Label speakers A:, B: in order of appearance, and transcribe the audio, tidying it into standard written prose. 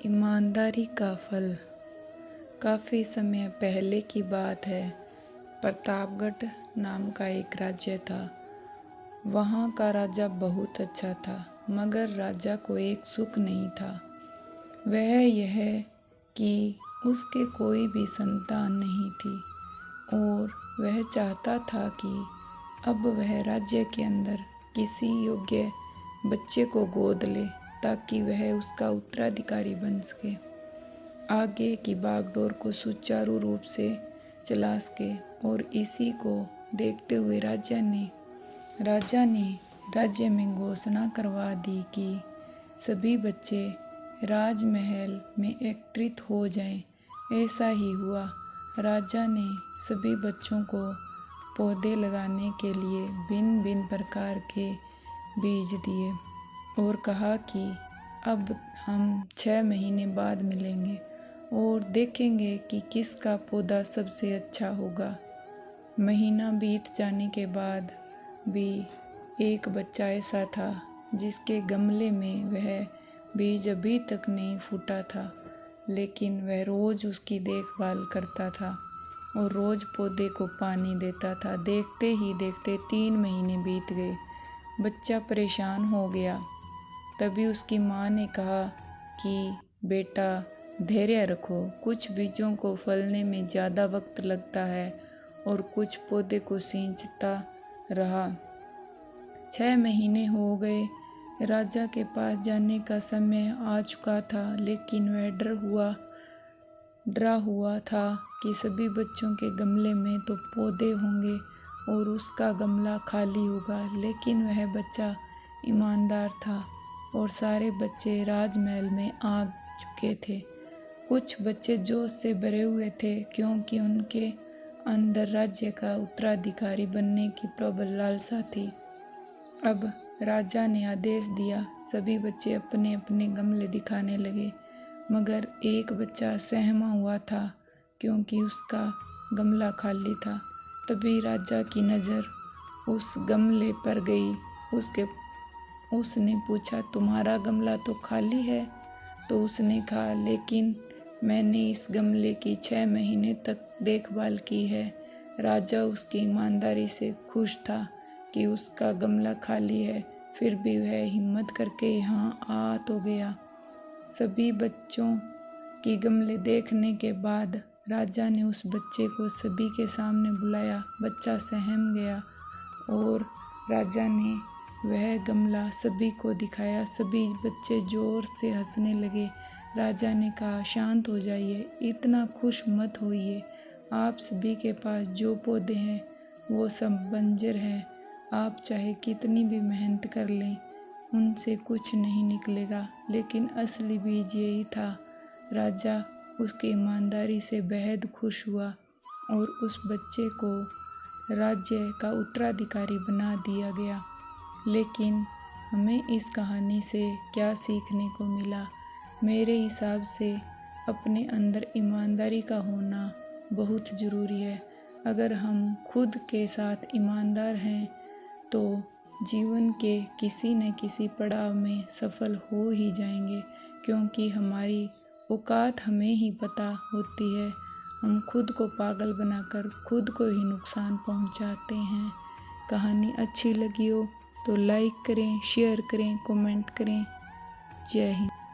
A: ईमानदारी का फल। काफ़ी समय पहले की बात है। प्रतापगढ़ नाम का एक राज्य था। वहाँ का राजा बहुत अच्छा था, मगर राजा को एक सुख नहीं था। वह यह कि उसके कोई भी संतान नहीं थी और वह चाहता था कि अब वह राज्य के अंदर किसी योग्य बच्चे को गोद ले ताकि वह उसका उत्तराधिकारी बन सके, आगे की बागडोर को सुचारू रूप से चला सके। और इसी को देखते हुए राजा ने राज्य में घोषणा करवा दी कि सभी बच्चे राजमहल में एकत्रित हो जाएं। ऐसा ही हुआ। राजा ने सभी बच्चों को पौधे लगाने के लिए भिन्न भिन्न प्रकार के बीज दिए और कहा कि अब हम 6 महीने बाद मिलेंगे और देखेंगे कि किसका पौधा सबसे अच्छा होगा। महीना बीत जाने के बाद भी एक बच्चा ऐसा था जिसके गमले में वह बीज अभी तक नहीं फूटा था, लेकिन वह रोज़ उसकी देखभाल करता था और रोज़ पौधे को पानी देता था। देखते ही देखते 3 महीने बीत गए। बच्चा परेशान हो गया। तभी उसकी माँ ने कहा कि बेटा धैर्य रखो, कुछ बीजों को फलने में ज़्यादा वक्त लगता है और कुछ पौधे को सींचता रहा। 6 महीने हो गए। राजा के पास जाने का समय आ चुका था, लेकिन वह डरा हुआ था कि सभी बच्चों के गमले में तो पौधे होंगे और उसका गमला खाली होगा। लेकिन वह बच्चा ईमानदार था और सारे बच्चे राजमहल में आ चुके थे। कुछ बच्चे जोश से भरे हुए थे क्योंकि उनके अंदर राज्य का उत्तराधिकारी बनने की प्रबल लालसा थी। अब राजा ने आदेश दिया, सभी बच्चे अपने अपने गमले दिखाने लगे, मगर एक बच्चा सहमा हुआ था क्योंकि उसका गमला खाली था। तभी राजा की नज़र उस गमले पर गई। उसने पूछा, तुम्हारा गमला तो खाली है? तो उसने कहा, लेकिन मैंने इस गमले की 6 महीने तक देखभाल की है। राजा उसकी ईमानदारी से खुश था कि उसका गमला खाली है, फिर भी वह हिम्मत करके यहाँ आ तो गया। सभी बच्चों की गमले देखने के बाद राजा ने उस बच्चे को सभी के सामने बुलाया। बच्चा सहम गया और राजा ने वह गमला सभी को दिखाया। सभी बच्चे जोर से हंसने लगे। राजा ने कहा, शांत हो जाइए, इतना खुश मत होइए। आप सभी के पास जो पौधे हैं वो सब बंजर हैं। आप चाहे कितनी भी मेहनत कर लें, उनसे कुछ नहीं निकलेगा। लेकिन असली बीज यही था। राजा उसकी ईमानदारी से बेहद खुश हुआ और उस बच्चे को राज्य का उत्तराधिकारी बना दिया गया। लेकिन हमें इस कहानी से क्या सीखने को मिला? मेरे हिसाब से अपने अंदर ईमानदारी का होना बहुत ज़रूरी है। अगर हम खुद के साथ ईमानदार हैं तो जीवन के किसी न किसी पड़ाव में सफल हो ही जाएंगे, क्योंकि हमारी औकात हमें ही पता होती है। हम खुद को पागल बनाकर खुद को ही नुकसान पहुंचाते हैं। कहानी अच्छी लगी हो तो लाइक करें, शेयर करें, कमेंट करें। जय हिंद।